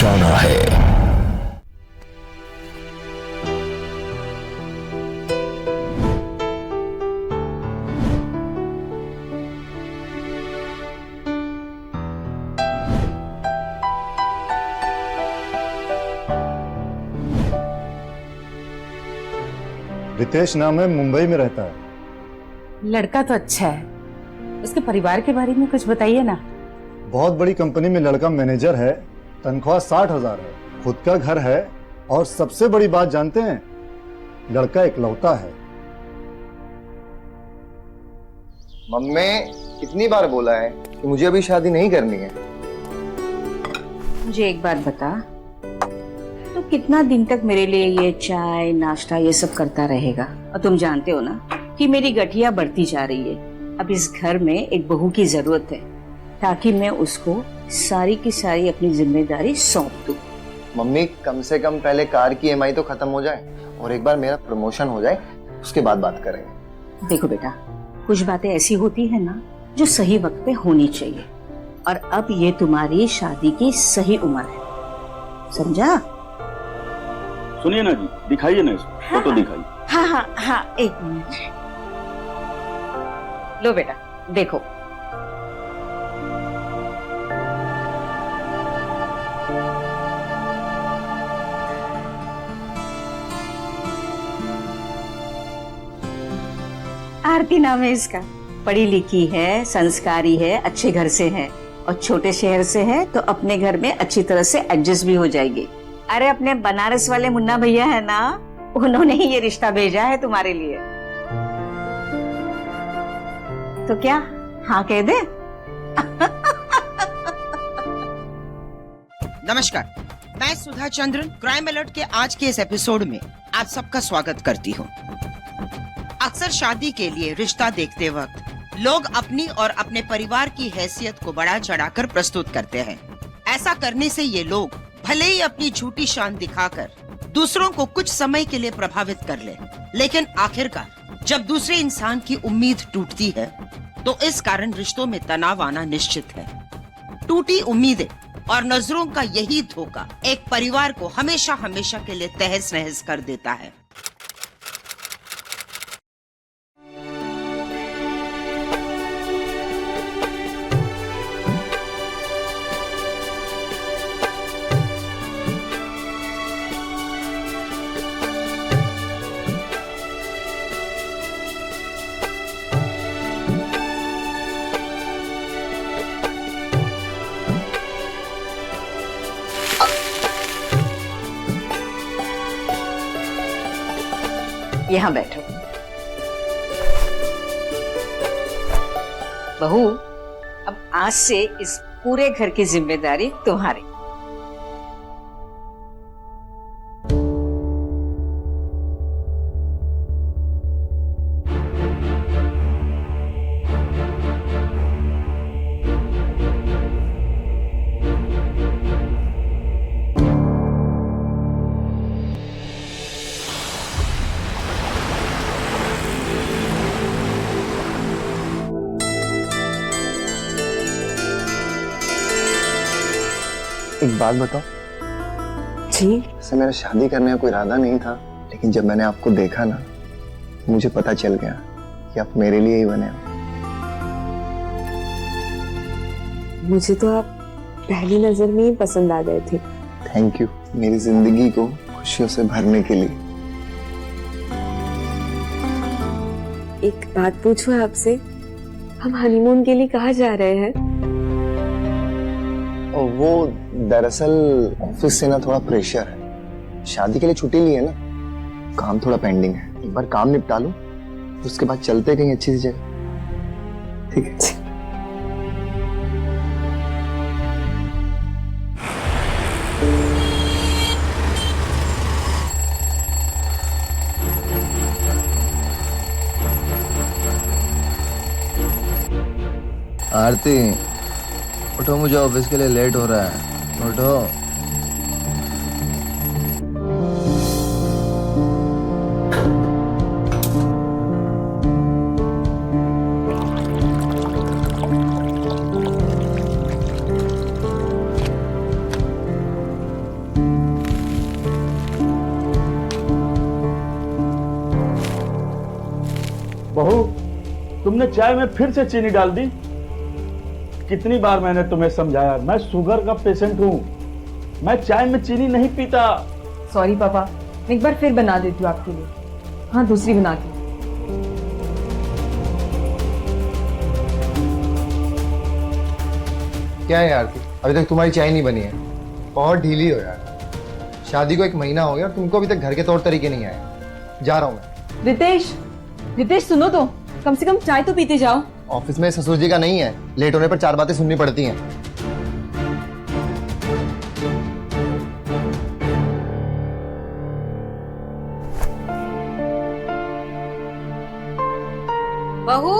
जाना है। रितेश नाम है, मुंबई में रहता है। लड़का तो अच्छा है, उसके परिवार के बारे में कुछ बताइए ना। बहुत बड़ी कंपनी में लड़का मैनेजर है, तनख्वाह 60,000 है, खुद का घर है और सबसे बड़ी बात जानते हैं, लड़का इकलौता है। मम्मी कितनी बार बोला है कि मुझे अभी शादी नहीं करनी है। मुझे एक बात बता, तो कितना दिन तक मेरे लिए ये चाय नाश्ता ये सब करता रहेगा? और तुम जानते हो ना कि मेरी गठिया बढ़ती जा रही है। अब इस घर में एक बहू की जरूरत है ताकि मैं उसको सारी की सारी अपनी जिम्मेदारी सौंप दूं। मम्मी कम से कम पहले कार की EMI तो खत्म हो जाए और एक बार मेरा प्रमोशन हो जाए, उसके बाद बात करेंगे। देखो बेटा, कुछ बातें ऐसी होती है ना जो सही वक्त पे होनी चाहिए, और अब ये तुम्हारी शादी की सही उम्र है, समझा? सुनिए ना जी, दिखाइए ना इसको, फोटो दिखाइए। हाँ हाँ हाँ, एक मिनट। लो बेटा देखो। आरती नाम है इसका, पढ़ी लिखी है, संस्कारी है, अच्छे घर से है, और छोटे शहर से है तो अपने घर में अच्छी तरह से एडजस्ट भी हो जाएगी। अरे अपने बनारस वाले मुन्ना भैया है ना, उन्होंने ही ये रिश्ता भेजा है तुम्हारे लिए। तो क्या हाँ कह दे? नमस्कार, मैं सुधा चंद्रन क्राइम अलर्ट के आज के इस एपिसोड में आप सबका स्वागत करती हूँ। अक्सर शादी के लिए रिश्ता देखते वक्त लोग अपनी और अपने परिवार की हैसियत को बढ़ा चढ़ाकर प्रस्तुत करते हैं। ऐसा करने से ये लोग भले ही अपनी झूठी शान दिखाकर दूसरों को कुछ समय के लिए प्रभावित कर ले, लेकिन आखिरकार जब दूसरे इंसान की उम्मीद टूटती है तो इस कारण रिश्तों में तनाव आना निश्चित है। टूटी उम्मीदें और नजरों का यही धोखा एक परिवार को हमेशा हमेशा के लिए तहस नहस कर देता है। यहाँ बैठो। बहू, अब आज से इस पूरे घर की जिम्मेदारी तुम्हारी। एक बात बताओ जी? वैसे मेरा शादी करने का कोई इरादा नहीं था, लेकिन जब मैंने आपको देखा ना, मुझे पता चल गया कि आप मेरे लिए ही बने हो। मुझे तो आप पहली नजर में ही पसंद आ गए थे। थैंक यू, मेरी जिंदगी को खुशियों से भरने के लिए। एक बात पूछूं आपसे, हम हनीमून के लिए कहाँ जा रहे हैं? और वो दरअसल ऑफिस से ना थोड़ा प्रेशर है, शादी के लिए छुट्टी ली है ना, काम थोड़ा पेंडिंग है, एक बार काम निपटा लूं उसके बाद चलते कहीं अच्छी सी जगह। ठीक है? आरती उठो, मुझे ऑफिस के लिए लेट हो रहा है, उठो। तुमने चाय में फिर से चीनी डाल दी। कितनी बार मैंने तुम्हें समझाया, मैं शुगर का पेशेंट हूँ, मैं चाय में चीनी नहीं पीता। सॉरी पापा, मैं एक बार फिर बना देती हूँ आपके लिए। हाँ, दूसरी बनाती हूँ। क्या है यार, अभी तक तुम्हारी चाय नहीं बनी है? बहुत ढीली हो यार। शादी को 1 महीना हो गया और तुमको अभी तक घर के तौर तरीके नहीं आए। जा रहा हूँ मैं। रितेश सुनो तो, कम से कम चाय तो पीते जाओ। ऑफिस में ससुर जी का नहीं है, लेट होने पर 4 बातें सुननी पड़ती हैं। बहू,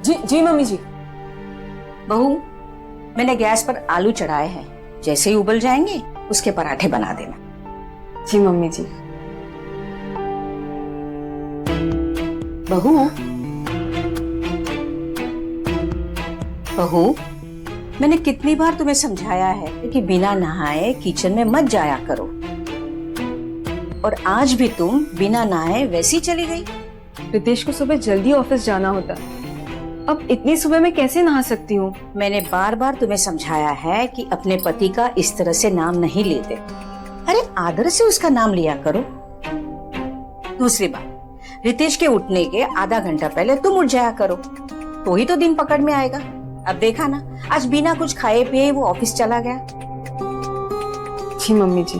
जी मम्मी जी। बहू, मैंने गैस पर आलू चढ़ाए हैं, जैसे ही उबल जाएंगे उसके पराठे बना देना। जी मम्मी जी। बहू, बहू, मैंने कितनी बार तुम्हें समझाया है कि बिना नहाए किचन में मत जाया करो, और आज भी तुम बिना नहाए वैसी चली गई। रितेश को सुबह जल्दी ऑफिस जाना होता, अब इतनी सुबह मैं कैसे नहा सकती हूँ? मैंने बार बार तुम्हें समझाया है कि अपने पति का इस तरह से नाम नहीं लेते। अरे आदर से उसका नाम लिया करो। दूसरी बात, रितेश के उठने के आधा घंटा पहले तुम उठ जाया करो, तो ही तो दिन पकड़ में आएगा। अब देखा ना, आज बिना कुछ खाए पिए वो ऑफिस चला गया। जी मम्मी जी।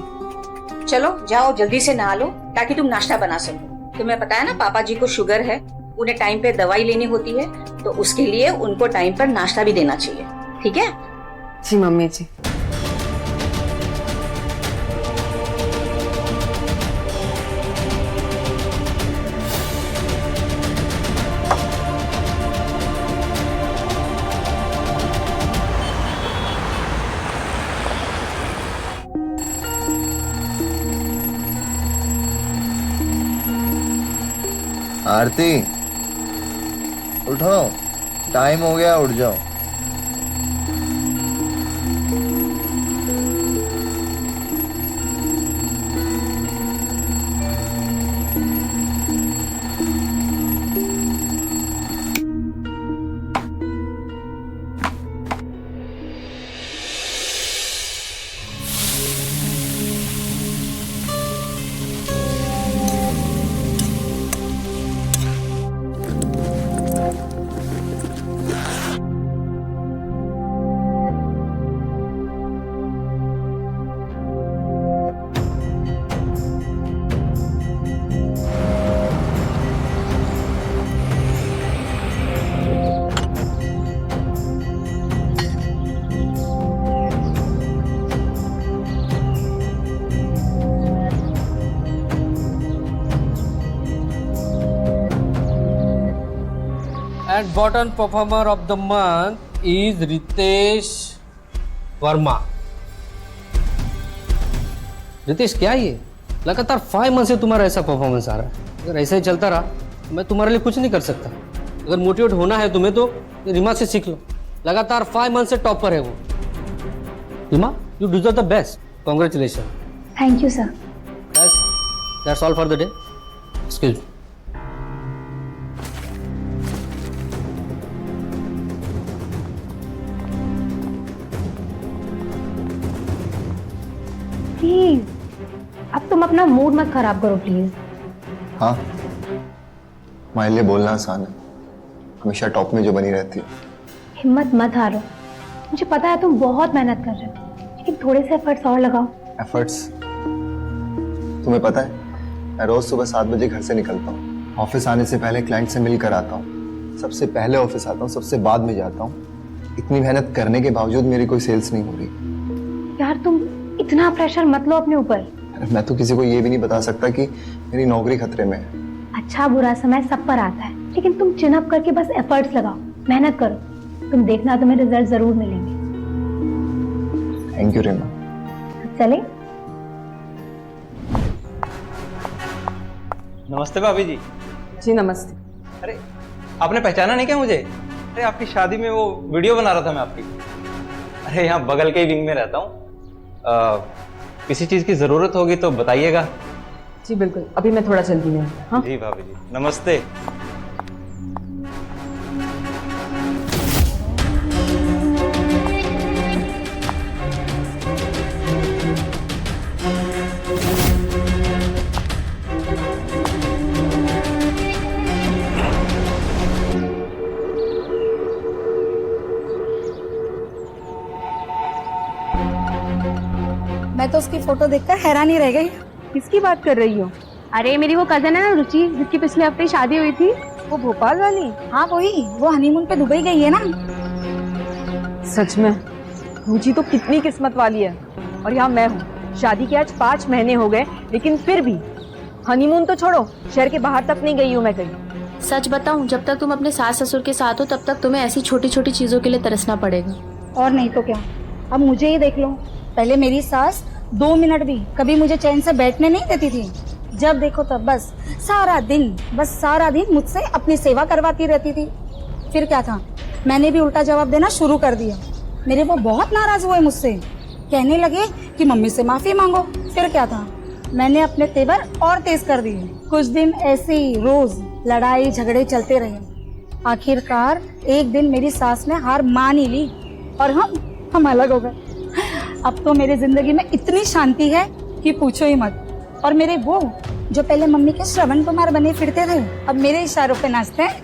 चलो जाओ, जल्दी से नहा लो ताकि तुम नाश्ता बना सको। तुम्हें पता है ना, पापा जी को शुगर है, उन्हें टाइम पे दवाई लेनी होती है, तो उसके लिए उनको टाइम पर नाश्ता भी देना चाहिए। ठीक है? जी मम्मी जी। आरती, उठो, टाइम हो गया, उठ जाओ। And bottom performer of the month is Ritesh Verma. Ritesh, क्या ये लगातार 5 मंथ से तुम्हारा ऐसा परफॉर्मेंस आ रहा है? अगर ऐसा ही चलता रहा तो मैं तुम्हारे लिए कुछ नहीं कर सकता। अगर मोटिवेट होना है तुम्हें तो रीमा से सीख लो। लगातार 5 मंथ से टॉप पर है वो। Reema, you deserve the best. Congratulation. Thank you sir. बस, that's all for the day. Excuse me. Please, अब तुम अपना मूड मत खराब करो प्लीज। हाँ, हमारे लिए बोलना आसान है, हमेशा टॉप में जो बनी रहती है। हिम्मत मत हारो, मुझे पता है तुम बहुत मेहनत कर रहे हो, लेकिन थोड़े से एफर्ट्स और लगाओ। एफर्ट्स? तुम्हें पता है, मैं रोज सुबह 7 बजे घर से निकलता हूँ। ऑफिस आने से पहले क्लाइंट से मिलकर आता हूँ, सबसे पहले ऑफिस आता हूँ, सबसे बाद में जाता हूँ। इतनी मेहनत करने के बावजूद मेरी कोई सेल्स नहीं हो रही। यार तुम इतना प्रेशर मत लो अपने ऊपर। मैं तो किसी को ये भी नहीं बता सकता कि मेरी नौकरी खतरे में है। अच्छा बुरा समय सब पर आता है, लेकिन तुम चिन अप करके बस एफर्ट्स लगाओ, मेहनत करो, तुम देखना तुम्हें रिजल्ट जरूर मिलेंगे। Thank you Reema. चले? नमस्ते भाभी जी। जी नमस्ते। अरे आपने पहचाना नहीं क्या मुझे? अरे आपकी शादी में वो वीडियो बना रहा था मैं आपकी। अरे यहाँ बगल के ही विंग में रहता हूँ। किसी चीज की जरूरत होगी तो बताइएगा। जी बिल्कुल, अभी मैं थोड़ा जल्दी में हूँ। हाँ? जी भाभी जी, नमस्ते। मैं तो उसकी फोटो देखकर हैरान ही रह गई। किसकी बात कर रही हो? अरे मेरी वो कजन है ना रुचि, जिसकी पिछले हफ्ते शादी हुई थी, वो भोपाल वाली। हाँ वही, वो हनीमून पे दुबई गई है ना। सच में रुचि तो कितनी किस्मत वाली है। और यहाँ मैं हूँ, शादी के आज 5 महीने हो गए, लेकिन फिर भी हनीमून तो छोड़ो, शहर के बाहर तक नहीं गई हूँ मैं कहीं। सच बताऊं, जब तक तुम अपने सास ससुर के साथ हो तब तक तुम्हें ऐसी छोटी छोटी चीजों के लिए तरसना पड़ेगा। और नहीं तो क्या, अब मुझे ही देख लो। पहले मेरी सास 2 मिनट भी कभी मुझे चैन से बैठने नहीं देती थी। जब देखो तब बस सारा दिन मुझसे अपनी सेवा करवाती रहती थी। फिर क्या था, मैंने भी उल्टा जवाब देना शुरू कर दिया। मेरे वो बहुत नाराज हुए मुझसे, कहने लगे कि मम्मी से माफी मांगो। फिर क्या था, मैंने अपने तेवर और तेज कर दिए। कुछ दिन ऐसे ही रोज लड़ाई झगड़े चलते रहे। आखिरकार एक दिन मेरी सास ने हार मान ही ली और हम अलग हो गए। अब तो मेरी जिंदगी में इतनी शांति है कि पूछो ही मत। और मेरे वो जो पहले मम्मी के श्रवण कुमार बने फिरते थे, अब मेरे इशारों पे नाचते हैं।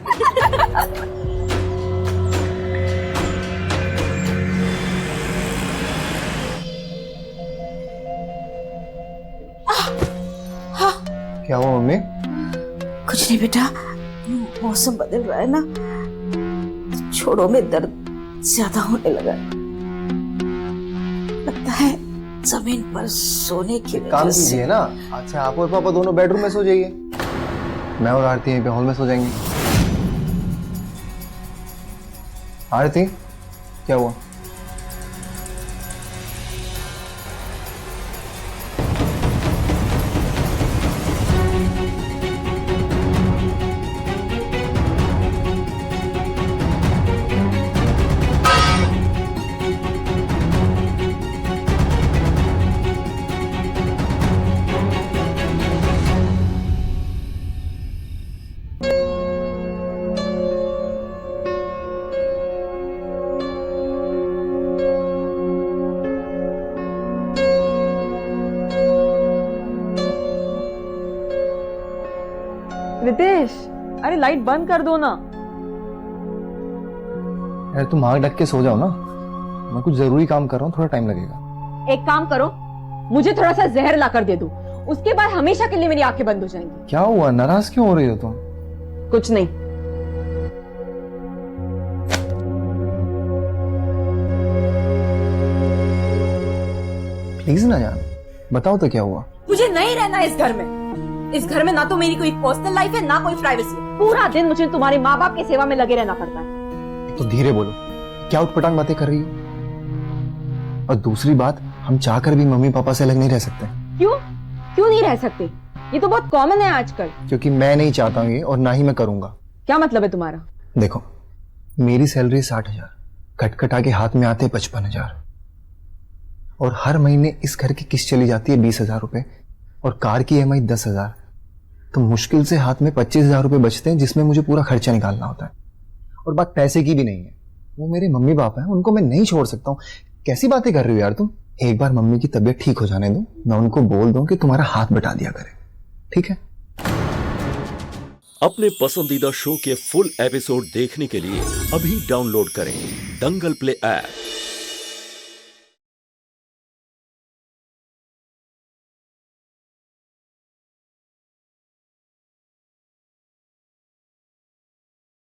क्या हुआ मम्मी? कुछ नहीं बेटा, मौसम बदल रहा है ना, छोड़ों में दर्द ज्यादा होने लगा। लगता है जमीन पर सोने की काम कीजिए ना, आज से आप और पापा दोनों बेडरूम में सो जाइए, मैं और आरती यहीं पे हॉल में सो जाएंगे। आरती क्या हुआ? रितेश, अरे लाइट बंद कर दो ना। यार तुम आग ढक के सो जाओ ना, मैं कुछ जरूरी काम कर रहा हूँ, थोड़ा टाइम लगेगा। एक काम करो, मुझे थोड़ा सा जहर ला कर दे दो, उसके बाद हमेशा के लिए मेरी आंखें बंद हो जाएंगी। क्या हुआ, नाराज क्यों हो रही हो तुम? कुछ नहीं। प्लीज ना जान, बताओ तो क्या हुआ? मुझे नहीं रहना इस घर में। इस घर में ना तो मेरी कोई पर्सनल लाइफ है, ना कोई प्राइवेसी है। पूरा दिन मुझे तुम्हारे माँ बाप की सेवा में लगे रहना पड़ता है। तो धीरे बोलो, क्या उटपटांग बातें कर रही हो? और दूसरी बात, हम चाहकर भी मम्मी पापा से अलग नहीं रह सकते। क्यों नहीं रह सकते? ये तो बहुत कॉमन है आजकल। क्योंकि मैं नहीं चाहता हूँ ये, और ना ही मैं करूंगा। क्या मतलब है तुम्हारा? देखो, मेरी सैलरी 60,000, खटखटा के हाथ में आते 55,000, और हर महीने इस घर की किस्त चली जाती है 20,000 रुपए, और कार की EMI 10,000। तो मुश्किल से हाथ में 25,000 रुपए बचते हैं, जिसमें मुझे पूरा खर्चा निकालना होता है। और बात पैसे की भी नहीं है, वो मेरे मम्मी पापा हैं, उनको मैं नहीं छोड़ सकता हूँ। कैसी बातें कर रही हो यार तुम? एक बार मम्मी की तबीयत ठीक हो जाने दो, मैं उनको बोल दूं कि तुम्हारा हाथ बटा दिया करे, ठीक है? अपने पसंदीदा शो के फुल एपिसोड देखने के लिए अभी डाउनलोड करें दंगल प्ले ऐप।